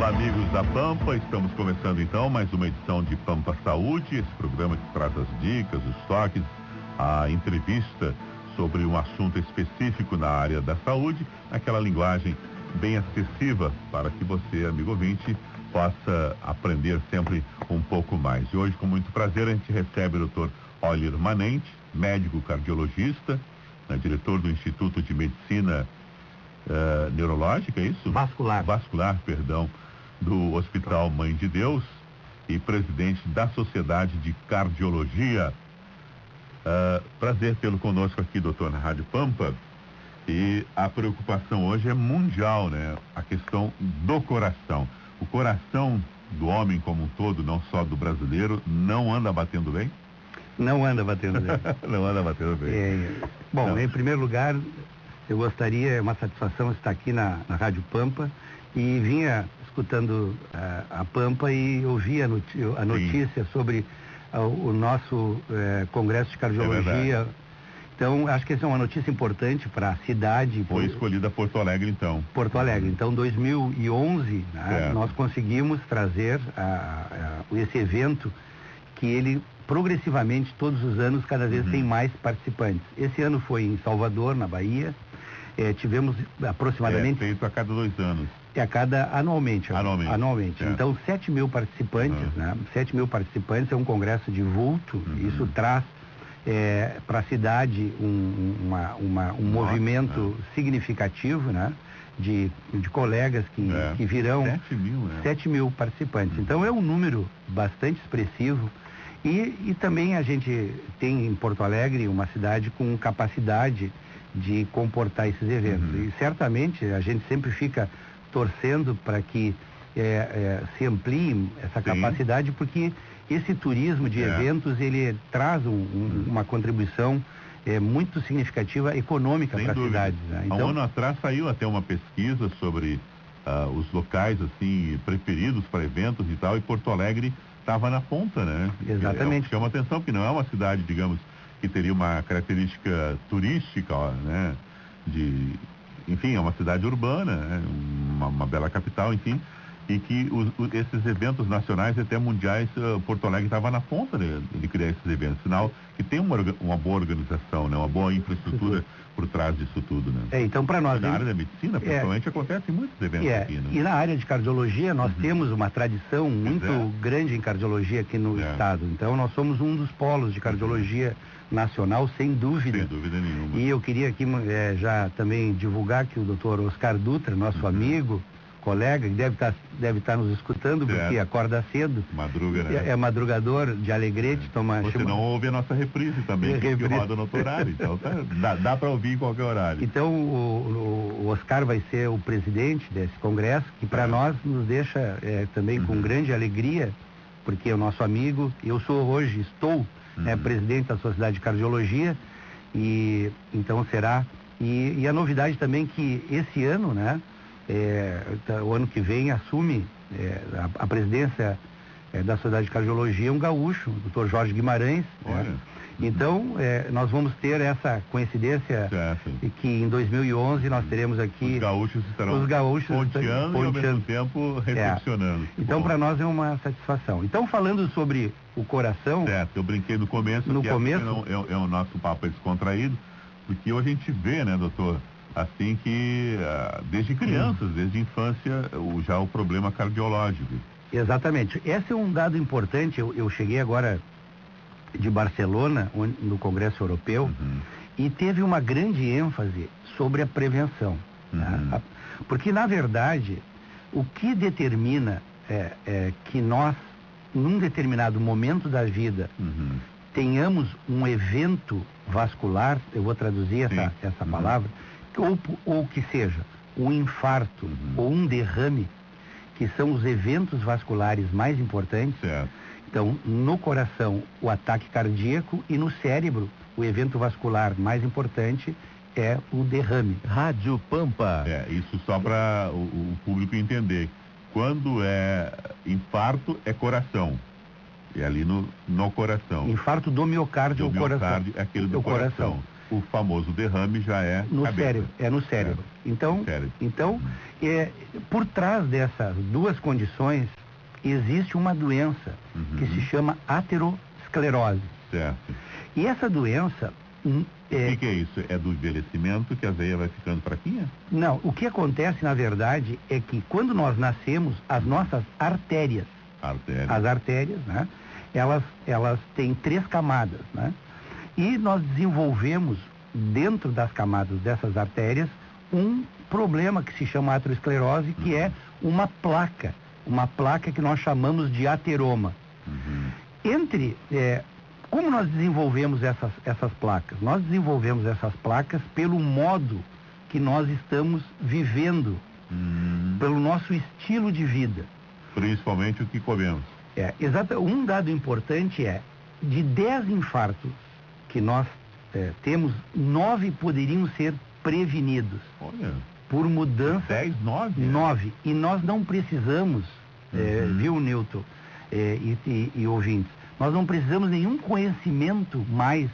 Olá, amigos da Pampa, estamos começando então mais uma edição de Pampa Saúde, esse programa que traz as dicas, os toques, a entrevista sobre um assunto específico na área da saúde, naquela linguagem bem acessível para que você, amigo ouvinte, possa aprender sempre um pouco mais. E hoje, com muito prazer, a gente recebe o Dr. Olir Manente, médico cardiologista, diretor do Instituto de Medicina Neurológica, é isso? Vascular, perdão, do Hospital Mãe de Deus e presidente da Sociedade de Cardiologia. Prazer tê-lo conosco aqui, doutor, na Rádio Pampa. E a preocupação hoje é mundial, né? A questão do coração. O coração do homem como um todo, não só do brasileiro, não anda batendo bem? Não anda batendo bem. Não anda batendo bem. Bom, em primeiro lugar, eu gostaria, é uma satisfação estar aqui na Rádio Pampa e vinha escutando a Pampa e ouvi a notícia sobre o nosso Congresso de Cardiologia. Então, acho que essa é uma notícia importante para a cidade. Foi escolhida Porto Alegre, então. Porto Alegre. Então, 2011, nós conseguimos trazer esse evento que ele, progressivamente, todos os anos, cada vez tem mais participantes. Esse ano foi em Salvador, na Bahia. Tivemos aproximadamente... É feito a cada 2 anos. Anualmente. Então, 7 mil participantes, 7 mil participantes, é um congresso de vulto. Isso traz para a cidade um movimento significativo, né? De colegas que virão 7 mil participantes. Então é um número bastante expressivo e também a gente tem em Porto Alegre uma cidade com capacidade de comportar esses eventos. E certamente a gente sempre fica torcendo para que se amplie essa capacidade, porque esse turismo de eventos, ele traz uma contribuição muito significativa econômica para as cidades. Né? Então, há um ano atrás saiu até uma pesquisa sobre os locais assim preferidos para eventos e tal, e Porto Alegre estava na ponta, né? Exatamente. Chama atenção que não é uma cidade, digamos, que teria uma característica turística, né? Enfim, é uma cidade urbana, né? Uma bela capital, enfim, e que esses eventos nacionais e até mundiais, Porto Alegre estava na ponta de criar esses eventos, sinal que tem uma boa organização, né? Uma boa infraestrutura por trás disso tudo, né? Então, para nós... Na área da medicina, principalmente, acontecem muitos eventos aqui, né? E na área de cardiologia, nós temos uma tradição muito grande em cardiologia aqui no estado. Então, nós somos um dos polos de cardiologia nacional, sem dúvida. Sem dúvida nenhuma. E eu queria aqui já também divulgar que o Dr. Oscar Dutra, nosso amigo, colega, que deve estar nos escutando, porque acorda cedo. Madruga, né? É madrugador de Alegrete. Você não ouve a nossa reprise também, que roda no outro horário. Então dá para ouvir em qualquer horário. Então o Oscar vai ser o presidente desse congresso, que para nós nos deixa também com grande alegria, porque é o nosso amigo. Eu estou presidente da Sociedade de Cardiologia, e então será. E a novidade também que esse ano, né? O ano que vem assume a presidência da Sociedade de Cardiologia um gaúcho, o Dr. Jorge Guimarães. Então, nós vamos ter essa coincidência que em 2011 nós teremos aqui... Os gaúchos estarão ponteando e ao mesmo tempo recepcionando. Então, para nós é uma satisfação. Então, falando sobre o coração... Eu brinquei no começo, é o nosso papo descontraído, porque hoje a gente vê, né, doutor, assim que desde crianças, desde a infância, já o problema cardiológico. Exatamente. Esse é um dado importante. Eu cheguei agora de Barcelona, no Congresso Europeu, e teve uma grande ênfase sobre a prevenção. Né? Porque, na verdade, o que determina que nós, num determinado momento da vida, tenhamos um evento vascular, eu vou traduzir essa palavra, ou que seja um infarto ou um derrame, que são os eventos vasculares mais importantes. Então, no coração, o ataque cardíaco, e no cérebro, o evento vascular mais importante é o derrame. Rádio Pampa. Isso só para o público entender. Quando é infarto, é coração. É ali no coração. Infarto do miocárdio, é aquele do coração. O famoso derrame já é no cérebro, no cérebro. Então, por trás dessas duas condições existe uma doença que se chama aterosclerose. Certo. E essa doença o que é isso? É do envelhecimento que a veia vai ficando fraquinha? Não, o que acontece na verdade é que quando nós nascemos, as nossas artérias, as artérias, né? Elas têm 3 camadas, né? E nós desenvolvemos, dentro das camadas dessas artérias, um problema que se chama aterosclerose, que é uma placa que nós chamamos de ateroma. Como nós desenvolvemos essas placas? Nós desenvolvemos essas placas pelo modo que nós estamos vivendo, pelo nosso estilo de vida. Principalmente o que comemos. Exato. Um dado importante é, de 10 infartos que nós temos, 9 poderiam ser prevenidos. Olha. Por mudança. 10, 9? 9. E nós não precisamos, viu, Newton e ouvintes, nós não precisamos nenhum conhecimento mais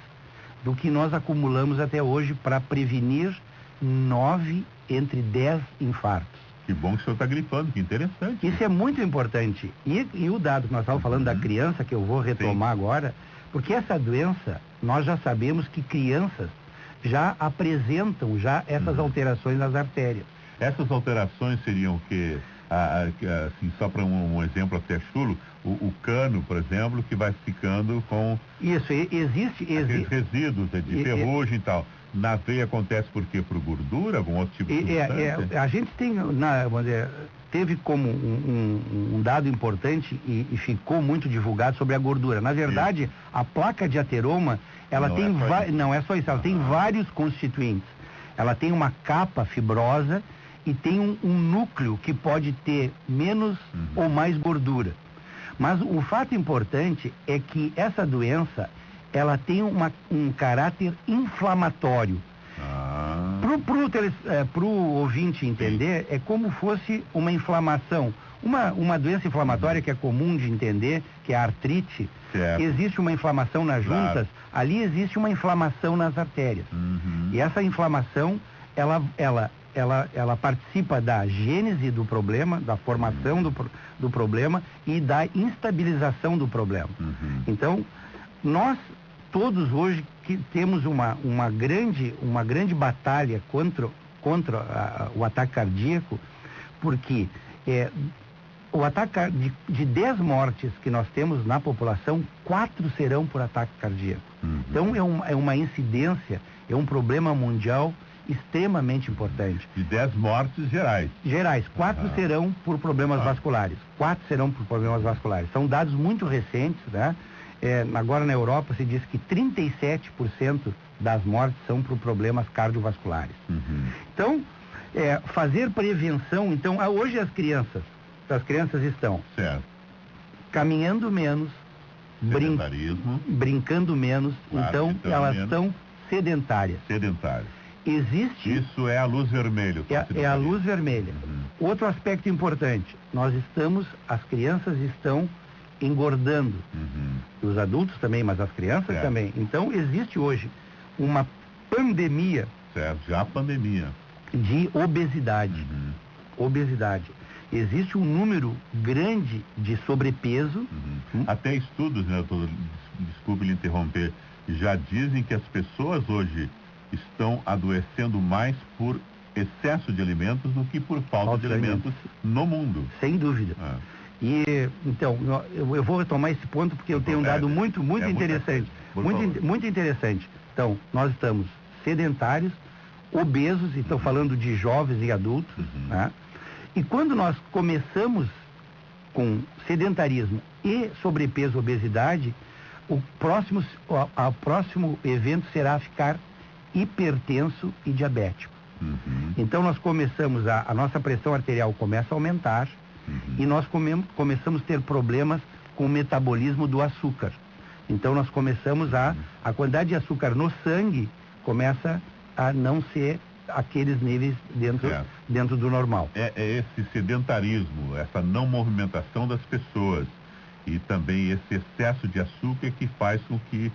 do que nós acumulamos até hoje para prevenir 9 entre 10 infartos. Que bom que o senhor está grifando, que interessante. Isso é muito importante. E o dado que nós estávamos falando da criança, que eu vou retomar agora, porque essa doença, nós já sabemos que crianças já apresentam essas alterações nas artérias. Essas alterações seriam o quê? Assim, só para um exemplo até chulo, o cano, por exemplo, que vai ficando com... Isso, existe resíduos de ferrugem e tal. Na veia acontece por quê? Por gordura? Algum outro tipo de substância? A gente tem, teve como um dado importante e ficou muito divulgado sobre a gordura. Na verdade, a placa de ateroma, ela não é só isso, ela tem vários constituintes. Ela tem uma capa fibrosa e tem um núcleo que pode ter menos ou mais gordura. Mas o fato importante é que essa doença, ela tem um caráter inflamatório. Para o ouvinte entender, é como fosse uma inflamação. Uma doença inflamatória que é comum de entender, que é a artrite, existe uma inflamação nas juntas, ali existe uma inflamação nas artérias. E essa inflamação, ela participa da gênese do problema, da formação do problema e da instabilização do problema. Então, nós todos hoje que temos uma grande batalha contra o ataque cardíaco, porque o ataque de 10 mortes que nós temos na população, 4 serão por ataque cardíaco. Então é uma incidência, é um problema mundial extremamente importante. De 10 mortes gerais. Gerais, 4 serão por problemas vasculares. 4 serão por problemas vasculares. São dados muito recentes, né? Agora na Europa se diz que 37% das mortes são por problemas cardiovasculares. Então, fazer prevenção, então, hoje as crianças estão caminhando menos, brincando menos, então elas são sedentárias. Isso é a luz vermelha. É a luz vermelha. Outro aspecto importante, as crianças estão engordando. Os adultos também, mas as crianças também. Então, existe hoje uma pandemia. Já pandemia. De obesidade. Obesidade. Existe um número grande de sobrepeso. Até estudos, né, desculpe lhe interromper, já dizem que as pessoas hoje estão adoecendo mais por excesso de alimentos do que por falta de alimentos no mundo. Sem dúvida. E, então, eu vou retomar esse ponto porque eu tenho um dado muito interessante. Muito interessante. Então, nós estamos sedentários, obesos, e estou falando de jovens e adultos, né? E quando nós começamos com sedentarismo e sobrepeso, obesidade, o próximo evento será ficar hipertenso e diabético. Então nós começamos, a nossa pressão arterial começa a aumentar e nós começamos a ter problemas com o metabolismo do açúcar. Então nós começamos a quantidade de açúcar no sangue começa a não ser aqueles níveis dentro do normal. É esse sedentarismo, essa não movimentação das pessoas e também esse excesso de açúcar que faz com que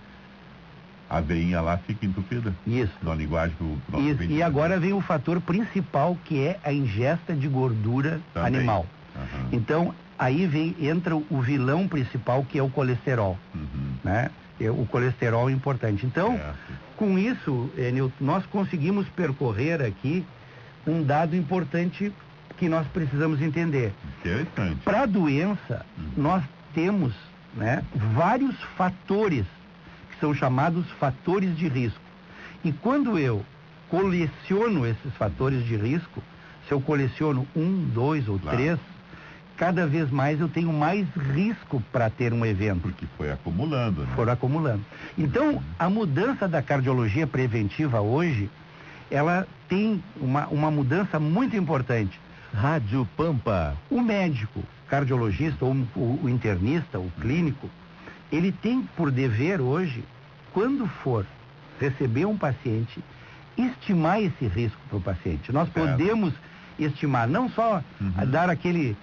A veinha lá fica entupida? Isso. Na linguagem do nosso Isso. E agora vem o fator principal, que é a ingesta de gordura animal. Uhum. Então, aí entra o vilão principal, que é o colesterol. Né? O colesterol é importante. Então, com isso, Nilton, nós conseguimos percorrer aqui um dado importante que nós precisamos entender. Interessante. Para a doença, nós temos, né, vários fatores que são chamados fatores de risco. E quando eu coleciono esses fatores de risco, se eu coleciono 1, 2 ou 3, cada vez mais eu tenho mais risco para ter um evento. Porque foi acumulando, né? Foram acumulando. Então, a mudança da cardiologia preventiva hoje, ela tem uma mudança muito importante. Rádio Pampa. O médico, cardiologista, ou o internista, o clínico, ele tem por dever hoje, quando for receber um paciente, estimar esse risco para o paciente. Nós podemos estimar, não só dar aquele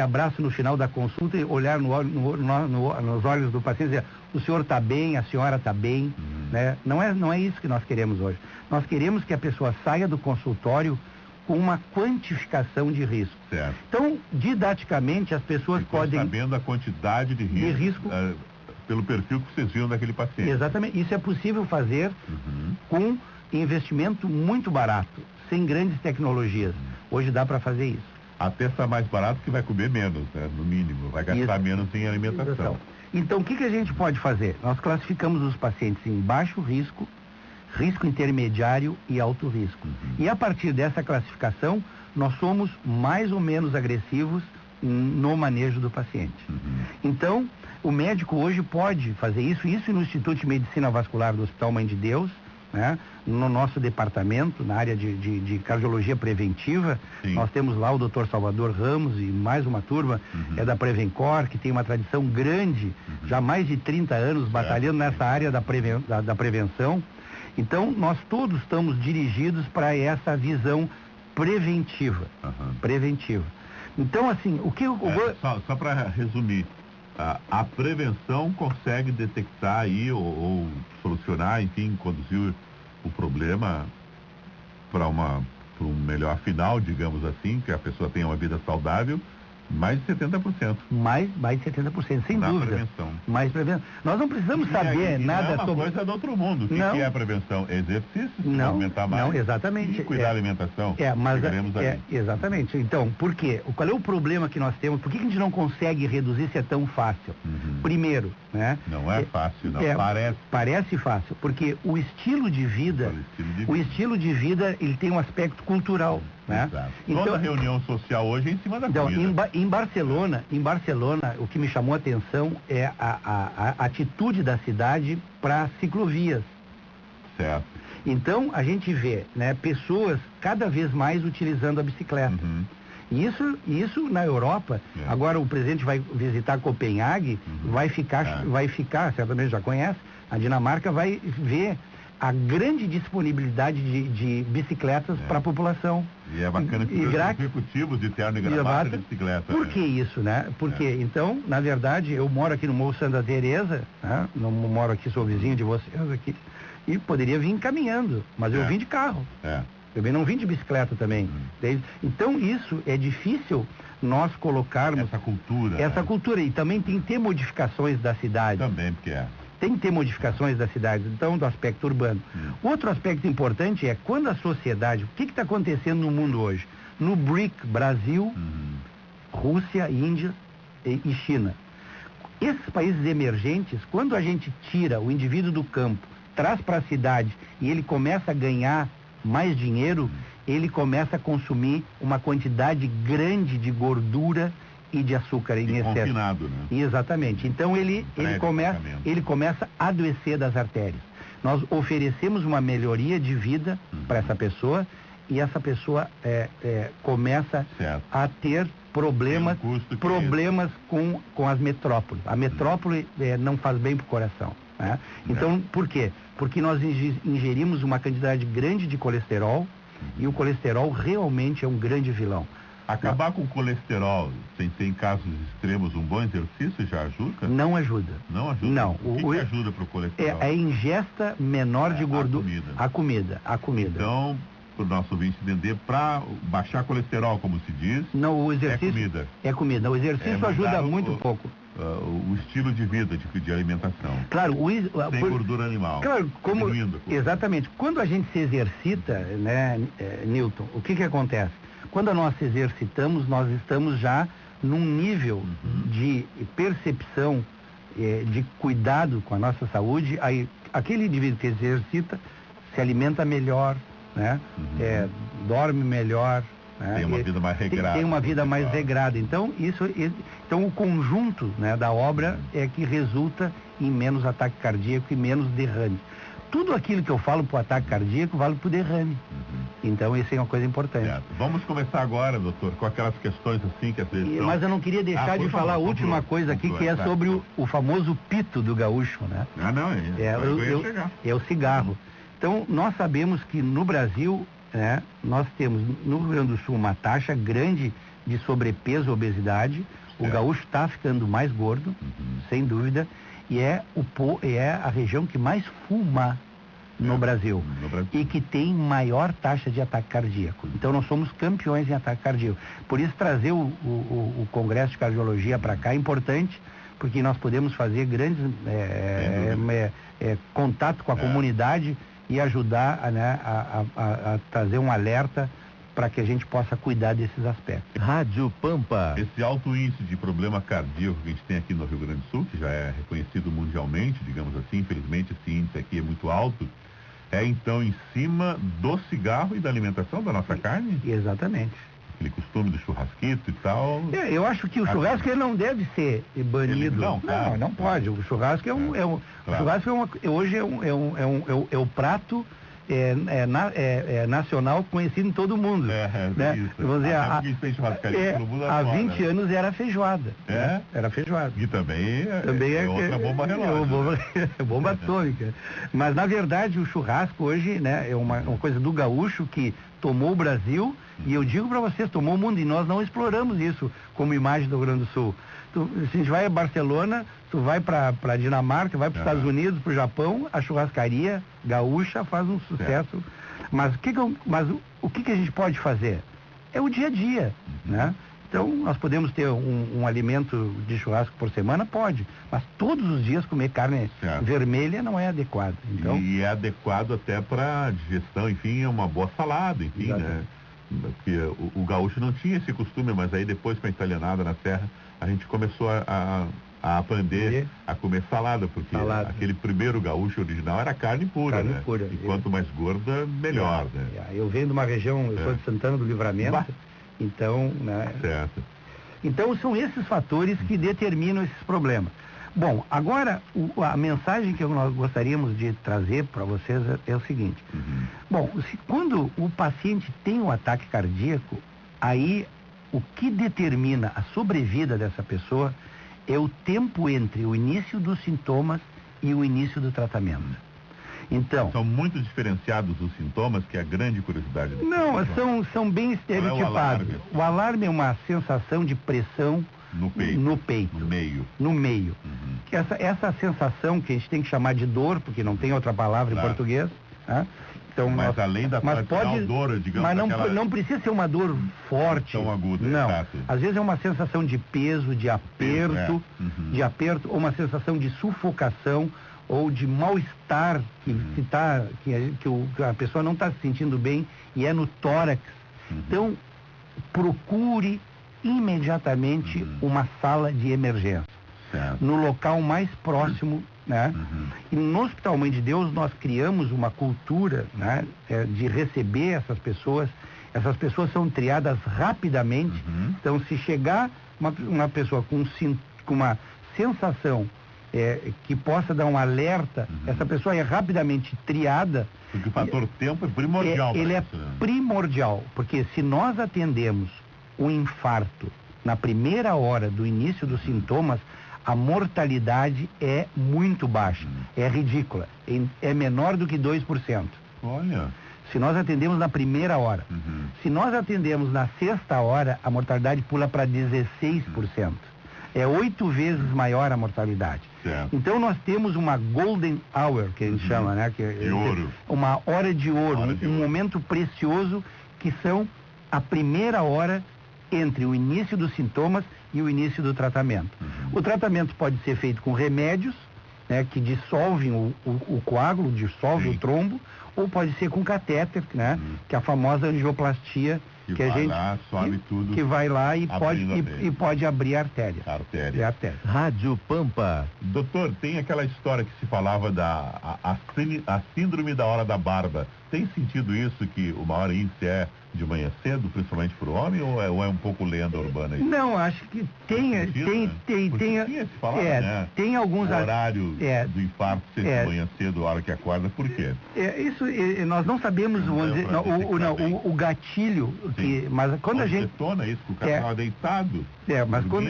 abraço no final da consulta e olhar nos olhos do paciente e dizer, o senhor está bem, a senhora está bem, né? Não é isso que nós queremos hoje. Nós queremos que a pessoa saia do consultório com uma quantificação de risco. Certo. Então, didaticamente, as pessoas podem... sabendo a quantidade de risco pelo perfil que vocês viram daquele paciente. Exatamente. Isso é possível fazer com investimento muito barato, sem grandes tecnologias. Hoje dá para fazer isso. Até está mais barato que vai comer menos, né? No mínimo. Vai gastar menos em alimentação. Então, o que a gente pode fazer? Nós classificamos os pacientes em baixo risco, risco intermediário e alto risco. E a partir dessa classificação, nós somos mais ou menos agressivos no manejo do paciente. Então, o médico hoje pode fazer isso no Instituto de Medicina Vascular do Hospital Mãe de Deus, né? No nosso departamento, na área de cardiologia preventiva. Nós temos lá o Dr. Salvador Ramos e mais uma turma, é da Prevencor, que tem uma tradição grande, já há mais de 30 anos, batalhando nessa área da prevenção. Então, nós todos estamos dirigidos para essa visão preventiva. Preventiva. Então, assim, o que eu vou... Só para resumir, a prevenção consegue detectar aí ou solucionar, enfim, conduzir o problema para um melhor final, digamos assim, que a pessoa tenha uma vida saudável, mais de 70%. Mais de 70%, sem dúvida. Prevenção. Mais prevenção. Nós não precisamos saber nada sobre... Não é uma coisa do outro mundo. O que é a prevenção? Exercício, movimentar mais. Não, exatamente. E cuidar da alimentação. Exatamente. Então, por quê? Qual é o problema que nós temos? Por que a gente não consegue reduzir se é tão fácil? Primeiro, né? Não é fácil, não. Parece fácil, porque o estilo de vida, ele tem um aspecto cultural. Né? Então, toda reunião social hoje é em cima da comida. Em Barcelona, o que me chamou a atenção é a atitude da cidade para ciclovias. Certo. Então, a gente vê, né, pessoas cada vez mais utilizando a bicicleta. Isso na Europa. Agora o presidente vai visitar Copenhague, vai ficar, certamente já conhece, a Dinamarca vai ver a grande disponibilidade de bicicletas para a população. E é bacana que os executivos de terno e gravata de bicicleta. Por que isso, né? Porque, então, na verdade, eu moro aqui no Morro Santa Teresa, né? Não moro aqui, sou vizinho de vocês aqui, e poderia vir caminhando, mas eu vim de carro. Eu não vim de bicicleta também. Então, isso é difícil nós colocarmos... Essa cultura. E também tem que ter modificações da cidade. Também, porque tem que ter modificações da cidade, então, do aspecto urbano. Outro aspecto importante é quando a sociedade... O que está acontecendo no mundo hoje? No BRIC, Brasil, Rússia, Índia e China. Esses países emergentes, quando a gente tira o indivíduo do campo, traz para a cidade e ele começa a ganhar mais dinheiro, ele começa a consumir uma quantidade grande de gordura e de açúcar em excesso. Confinado, né? Exatamente. Então ele começa a adoecer das artérias. Nós oferecemos uma melhoria de vida para essa pessoa e essa pessoa começa a ter problemas com as metrópoles. A metrópole não faz bem para o coração. Né? Então, por quê? Porque nós ingerimos uma quantidade grande de colesterol e o colesterol realmente é um grande vilão. Acabar com o colesterol, sem ter em casos extremos, um bom exercício já ajuda? Não ajuda. Não ajuda? Não. O que ajuda para o colesterol? É a ingesta menor de gordura. A comida. Então, para o nosso ouvinte entender, para baixar colesterol, como se diz, não, o exercício, é comida. É comida. O exercício ajuda muito pouco. O estilo de vida, de alimentação. Claro, sem gordura animal. Claro, como exatamente. Quando a gente se exercita, né, Newton, o que acontece? Quando nós se exercitamos, nós estamos já num nível de percepção, de cuidado com a nossa saúde. Aí, aquele indivíduo que se exercita se alimenta melhor, né? Dorme melhor. Tem uma vida mais regrada. Tem uma vida mais regrada. Então, então o conjunto, né, da obra é que resulta em menos ataque cardíaco e menos derrame. Tudo aquilo que eu falo para o ataque cardíaco vale para o derrame. Então, isso é uma coisa importante. Vamos começar agora, doutor, com aquelas questões assim que às vezes Mas eu não queria deixar de falar a última coisa aqui, que é sobre o famoso pito do gaúcho, né? É o cigarro. Então, nós sabemos que no Brasil, né, nós temos no Rio Grande do Sul uma taxa grande de sobrepeso e obesidade. O gaúcho está ficando mais gordo, sem dúvida, e é a região que mais fuma no Brasil e que tem maior taxa de ataque cardíaco. Então nós somos campeões em ataque cardíaco. Por isso trazer o Congresso de Cardiologia para cá é importante, porque nós podemos fazer grandes contato com a comunidade e ajudar a trazer um alerta para que a gente possa cuidar desses aspectos. Rádio Pampa. Esse alto índice de problema cardíaco que a gente tem aqui no Rio Grande do Sul, que já é reconhecido mundialmente, digamos assim, infelizmente esse índice aqui é muito alto, é então em cima do cigarro e da alimentação da nossa carne? Exatamente. Aquele costume do churrasquito e tal. Eu acho que o churrasco ele não deve ser banido. Não pode. O churrasco hoje é o prato nacional conhecido em todo o mundo. Né? Vamos dizer, há 20 anos era feijoada. Né? Era feijoada. E também é outra bomba relógio. Bomba atômica. Mas, na verdade, o churrasco hoje, né, é uma coisa do gaúcho que tomou o Brasil, e eu digo para vocês, tomou o mundo, e nós não exploramos isso como imagem do Rio Grande do Sul. Se a gente vai a Barcelona, tu vai para Dinamarca, vai para os Estados Unidos, para o Japão, a churrascaria gaúcha faz um sucesso. Mas o que a gente pode fazer? É o dia a dia, né? Então, nós podemos ter um alimento de churrasco por semana? Pode. Mas todos os dias comer carne vermelha não é adequado. Então... E é adequado até para digestão, enfim, é uma boa salada, enfim, né? Porque o gaúcho não tinha esse costume, mas aí depois com a italianada na serra, a gente começou a aprender a comer salada, porque aquele primeiro gaúcho original era carne pura, né? E quanto mais gorda, melhor, né? Eu venho de uma região, eu sou de Santana do Livramento, então, né? Certo. Então são esses fatores que determinam esses problemas. Bom, agora a mensagem que nós gostaríamos de trazer para vocês é o seguinte. Bom, quando o paciente tem um ataque cardíaco, aí o que determina a sobrevida dessa pessoa é o tempo entre o início dos sintomas e o início do tratamento. Então, são muito diferenciados os sintomas, que é a grande curiosidade. São bem estereotipados. O alarme é uma sensação de pressão no peito. No meio. Que essa sensação que a gente tem que chamar de dor, porque não tem outra palavra em português, né? Então, além da dor, digamos, mas não precisa ser uma dor forte. Tão aguda, não. Exato. Às vezes é uma sensação de peso, de aperto, ou uma sensação de sufocação, ou de mal-estar, que a pessoa não está se sentindo bem, e é no tórax. Então, procure imediatamente uma sala de emergência. No local mais próximo, né? E no Hospital Mãe de Deus nós criamos uma cultura, né, de receber essas pessoas. Essas pessoas são triadas rapidamente. Então, se chegar uma pessoa com uma sensação que possa dar um alerta, essa pessoa é rapidamente triada. Porque o fator tempo é primordial. Ele é primordial, porque se nós atendemos um infarto na primeira hora do início dos sintomas, a mortalidade é muito baixa, é ridícula, é menor do que 2%. Olha. Se nós atendemos na primeira hora. Se nós atendemos na sexta hora, a mortalidade pula para 16%. É 8 vezes maior a mortalidade. Certo. Então nós temos uma golden hour, que a gente chama, né? De ouro. Uma hora de ouro, um momento precioso, que são a primeira hora entre o início dos sintomas e o início do tratamento. O tratamento pode ser feito com remédios, né, que dissolvem o coágulo, dissolvem o trombo, ou pode ser com catéter, né, que é a famosa angioplastia, que a gente lá, sobe tudo, que vai lá e pode abrir a artéria. Rádio Pampa. Doutor, tem aquela história que se falava a síndrome da hora da barba. Tem sentido isso, que o maior índice é de manhã cedo, principalmente para o homem, ou é um pouco lenda urbana isso? Não, acho que tem alguns... O horário do infarto ser de manhã cedo, a hora que acorda, por quê? Nós não sabemos o gatilho, mas quando a gente... detona isso, que o cara estava deitado. Mas quando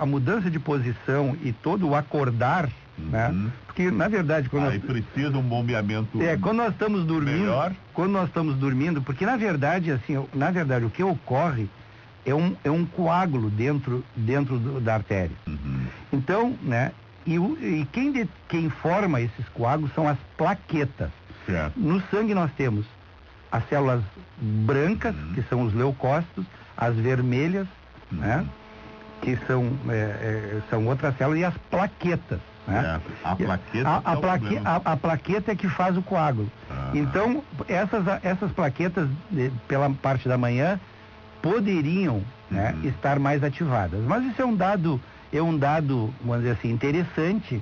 a mudança de posição e todo o acordar, né? Porque, na verdade, quando precisa um bombeamento quando nós estamos dormindo, melhor. Quando nós estamos dormindo, porque na verdade, o que ocorre é um coágulo dentro da artéria. Então, né? E quem forma esses coágulos são as plaquetas. Certo. No sangue nós temos as células brancas, que são os leucócitos, as vermelhas, né? Que são outras células, e as plaquetas. Né? A plaqueta é que faz o coágulo. Então, essas plaquetas, pela parte da manhã, poderiam estar mais ativadas. Mas isso é um dado, vamos dizer assim, interessante,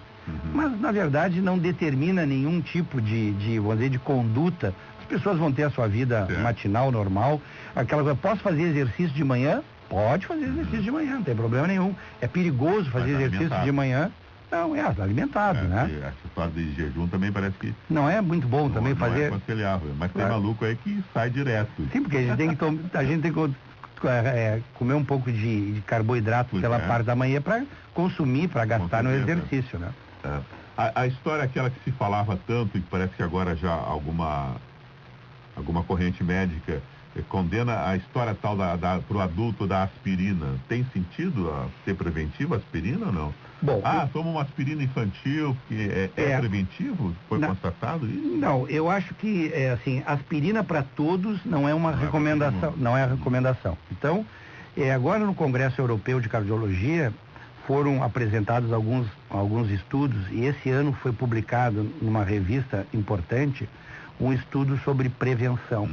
mas na verdade não determina nenhum tipo de conduta. As pessoas vão ter a sua vida matinal, normal. Aquela coisa, posso fazer exercício de manhã? Pode fazer exercício de manhã, não tem problema nenhum. É perigoso fazer exercício de manhã? Não, alimentado, né? Essa história de jejum também parece que... Não é muito bom também fazer... Não é aconselhável, mas tem maluco aí que sai direto. Sim, porque a gente tem que comer um pouco de carboidrato pela parte da manhã para consumir, para gastar no exercício, né? A história aquela que se falava tanto e que parece que agora já alguma corrente médica condena a história tal para o adulto da aspirina. Tem sentido ser preventiva a aspirina ou não? Bom, toma uma aspirina infantil, que é preventivo? Foi constatado isso? Não, eu acho que aspirina para todos não é uma recomendação. Não é a recomendação. Então, agora no Congresso Europeu de Cardiologia foram apresentados alguns estudos, e esse ano foi publicado numa revista importante um estudo sobre prevenção,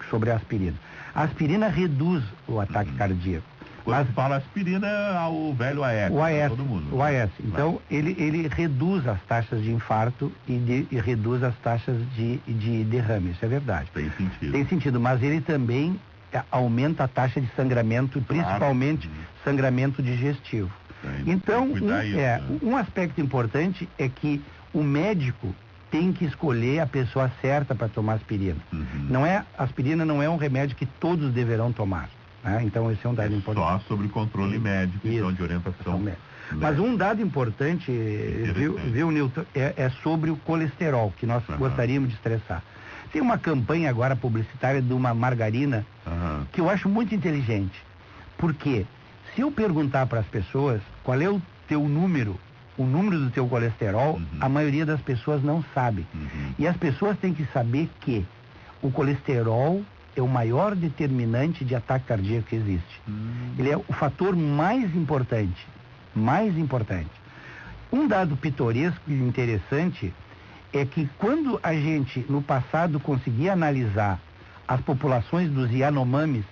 sobre a aspirina. A aspirina reduz o ataque cardíaco. Quando fala aspirina, o velho AS. O AS, todo mundo. O AS. Então, ele reduz as taxas de infarto e reduz as taxas de derrame. Isso é verdade. Tem sentido. Tem sentido, mas ele também aumenta a taxa de sangramento, principalmente sangramento digestivo. Então, um aspecto importante é que o médico tem que escolher a pessoa certa para tomar aspirina. Aspirina não é um remédio que todos deverão tomar. Então, esse é um dado importante. Só sobre controle médico, então, de orientação. Mas um dado importante, viu, Nilton, é sobre o colesterol, que nós gostaríamos de estressar. Tem uma campanha agora publicitária de uma margarina que eu acho muito inteligente. Porque se eu perguntar para as pessoas qual é o número do teu colesterol, a maioria das pessoas não sabe. E as pessoas têm que saber que o colesterol é o maior determinante de ataque cardíaco que existe. Ele é o fator mais importante. Um dado pitoresco e interessante é que quando a gente, no passado, conseguia analisar as populações dos Yanomamis,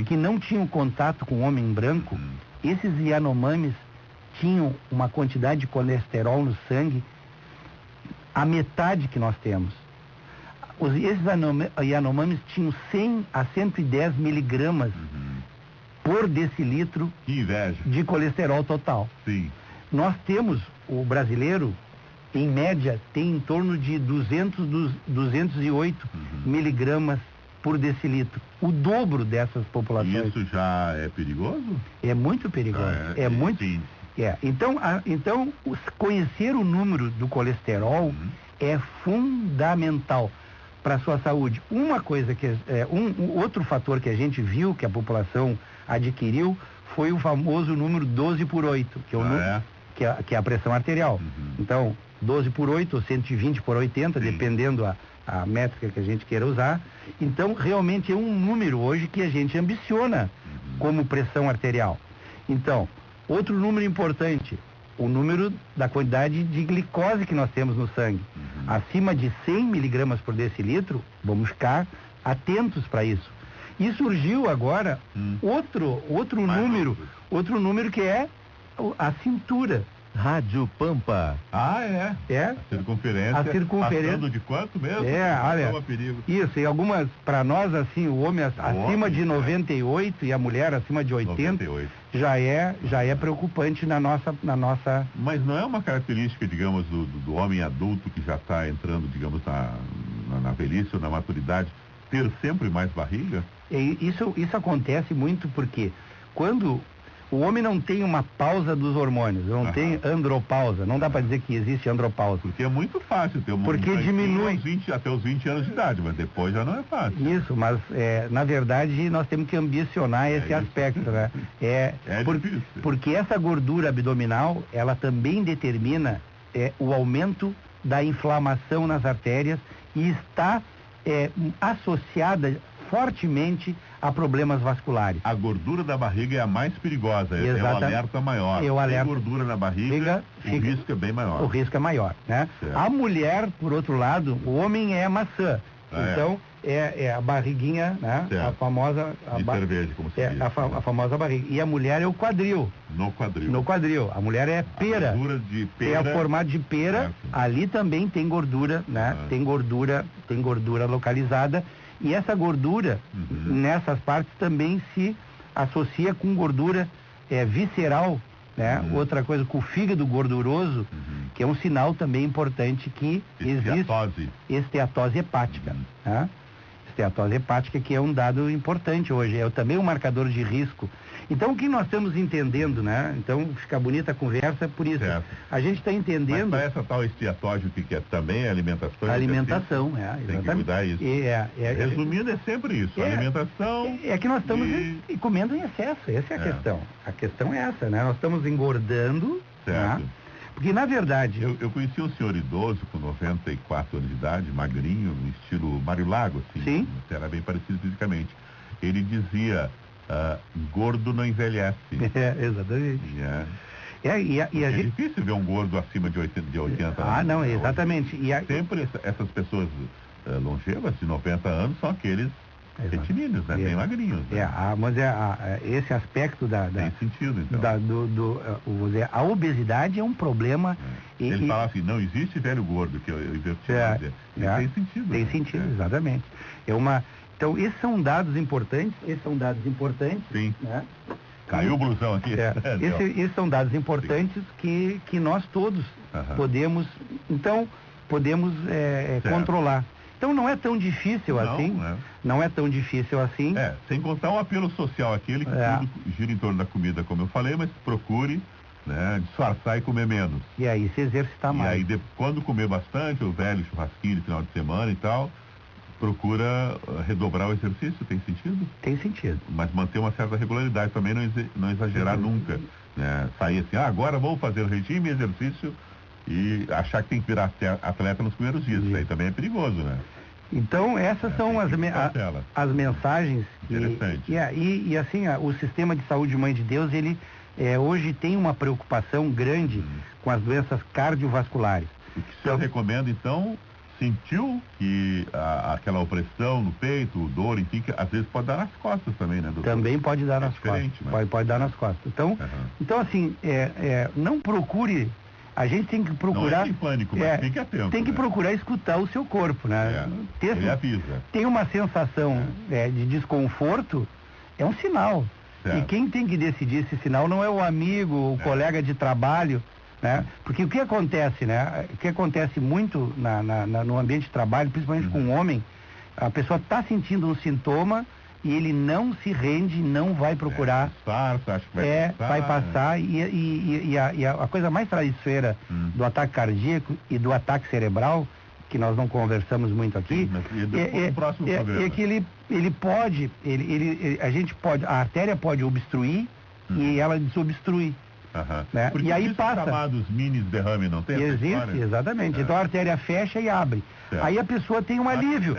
que não tinham contato com o homem branco, esses Yanomamis tinham uma quantidade de colesterol no sangue a metade que nós temos. Esses Yanomamis tinham 100 a 110 miligramas por decilitro de colesterol total. Sim. Nós temos, o brasileiro, em média, tem em torno de 208 miligramas por decilitro. O dobro dessas populações. Isso já é perigoso? É muito perigoso. Sim. Então, conhecer o número do colesterol é fundamental. para a sua saúde. Uma coisa que outro fator que a gente viu que a população adquiriu foi o famoso número 12/8, que é a pressão arterial. Então, 12/8 ou 120/80, dependendo a métrica que a gente queira usar. Então, realmente é um número hoje que a gente ambiciona como pressão arterial. Então, outro número importante, o número da quantidade de glicose que nós temos no sangue. Acima de 100 miligramas por decilitro, vamos ficar atentos para isso. E surgiu agora outro número que é a cintura. Rádio Pampa. A circunferência. Passando de quanto mesmo? Olha, isso, e algumas, para nós, assim, o homem acima de 98 e a mulher acima de 80, 98. já é preocupante na nossa... Mas não é uma característica, digamos, do homem adulto que já está entrando, digamos, na velhice ou na maturidade, ter sempre mais barriga? Isso acontece muito porque quando o homem não tem uma pausa dos hormônios, não tem andropausa, não dá para dizer que existe andropausa. Porque é muito fácil ter porque diminui até os 20 anos de idade, mas depois já não é fácil. Isso, mas na verdade nós temos que ambicionar esse aspecto, né? Difícil. Porque essa gordura abdominal, ela também determina o aumento da inflamação nas artérias e está associada fortemente a problemas vasculares. A gordura da barriga é a mais perigosa, é o alerta maior. Tem gordura na barriga, o risco é bem maior. O risco é maior, né? Certo. A mulher, por outro lado, o homem é maçã. Então, a barriguinha, né? Certo. A famosa... De cerveja, como se diz. A famosa barriga. E a mulher é o quadril. No quadril. A mulher é pera. A gordura de pera. É o formato de pera. Certo. Ali também tem gordura, né? Tem gordura localizada. E essa gordura, nessas partes, também se associa com gordura visceral, né? Outra coisa, com o fígado gorduroso, que é um sinal também importante que existe esteatose hepática. Né? Esteatose hepática, que é um dado importante hoje, é também um marcador de risco. Então, o que nós estamos entendendo, né? Então, fica bonita a conversa por isso. Certo. A gente está entendendo... Mas para essa tal esteatose, o que é também alimentação? Alimentação, Tem que cuidar isso. Resumindo, é sempre isso, alimentação... É que nós estamos comendo em excesso, essa é a questão. A questão é essa, né? Nós estamos engordando, certo. Né? Porque, na verdade... Eu conheci um senhor idoso com 94 anos de idade, magrinho, no estilo Mário Lago, assim. Sim. Era bem parecido fisicamente. Ele dizia... gordo não envelhece. Exatamente. É difícil ver um gordo acima de 80 anos. Não, exatamente. Sempre essas pessoas longevas, de 90 anos, são aqueles retilíneos, né? Bem magrinhos. Né? Mas esse aspecto tem sentido, então. A obesidade é um problema. Ele fala assim, não existe velho gordo, que eu inverti. Tem sentido. Tem sentido, exatamente. Então, esses são dados importantes. Sim. Né? Caiu o blusão aqui. Esses são dados importantes que nós todos podemos controlar. Então, não é tão difícil assim. Não é tão difícil assim. Sem contar o apelo social, aquele que tudo gira em torno da comida, como eu falei, mas procure, né, disfarçar e comer menos. E aí se exercitar mais. E aí, quando comer bastante, o velho churrasquinho de final de semana e tal... Procura redobrar o exercício, tem sentido? Tem sentido. Mas manter uma certa regularidade, também não exagerar nunca. Né? Sair assim, agora vou fazer regime e exercício e achar que tem que virar atleta nos primeiros dias. Isso aí também é perigoso, né? Então, essas são as mensagens. Interessante. E assim, o sistema de saúde Mãe de Deus, ele hoje tem uma preocupação grande com as doenças cardiovasculares. O que o senhor recomenda, então... Sentiu que aquela opressão no peito, dor, enfim, que às vezes pode dar nas costas também, né, doutor? Também pode dar nas costas. Mas... Pode dar nas costas. Então assim, não procure... A gente tem que procurar... Não é em pânico, mas fique atento. Tem que procurar escutar o seu corpo, né? Ele avisa. Tem uma sensação de desconforto, é um sinal. Certo. E quem tem que decidir esse sinal não é o amigo, o colega de trabalho... Né? Porque o que acontece, né? O que acontece muito no ambiente de trabalho, principalmente com o homem, a pessoa está sentindo um sintoma e ele não se rende, não vai procurar. Acha que vai passar. E a coisa mais traiçoeira do ataque cardíaco e do ataque cerebral que nós não conversamos muito aqui, é que ele pode, a gente pode, a artéria pode obstruir e ela desobstrui. Né? Porque e aí passa. Chamados mini derrame, não tem? Existe, exatamente. Então a artéria fecha e abre. Aí a pessoa tem um alívio.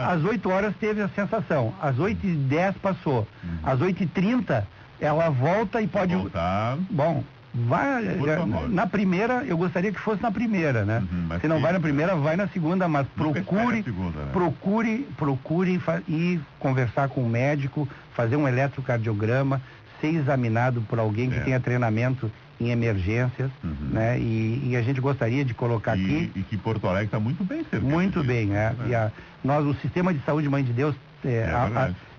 Às 8 horas teve a sensação, às 8h10 passou, às 8h30 ela volta e pode voltar. Bom, vai na primeira, eu gostaria que fosse na primeira, né? Se não vai na primeira, vai na segunda, mas procure ir conversar com o médico, fazer um eletrocardiograma, ser examinado por alguém que tenha treinamento em emergências, né? E a gente gostaria de colocar aqui... E que Porto Alegre está muito bem servido. Muito bem, né? E o Sistema de Saúde Mãe de Deus,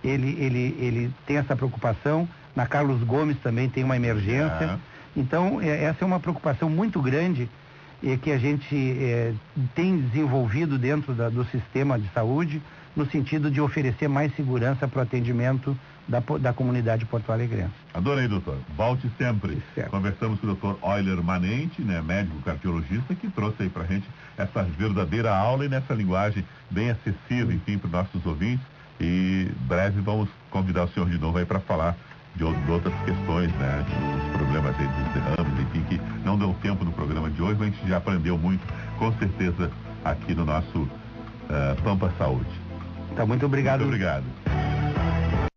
ele tem essa preocupação. Na Carlos Gomes também tem uma emergência. Então, essa é uma preocupação muito grande que a gente tem desenvolvido dentro do sistema de saúde, no sentido de oferecer mais segurança para o atendimento da comunidade porto-alegrense. Adorei, doutor. Volte sempre. Certo. Conversamos com o doutor Euler Manente, né, médico cardiologista, que trouxe aí pra gente essa verdadeira aula e nessa linguagem bem acessível, enfim, para os nossos ouvintes. E breve vamos convidar o senhor de novo aí para falar de outras questões, né, dos problemas aí dos derrames, enfim, que não deu tempo no programa de hoje, mas a gente já aprendeu muito, com certeza, aqui no nosso Pampa Saúde. Então, muito obrigado. Muito obrigado.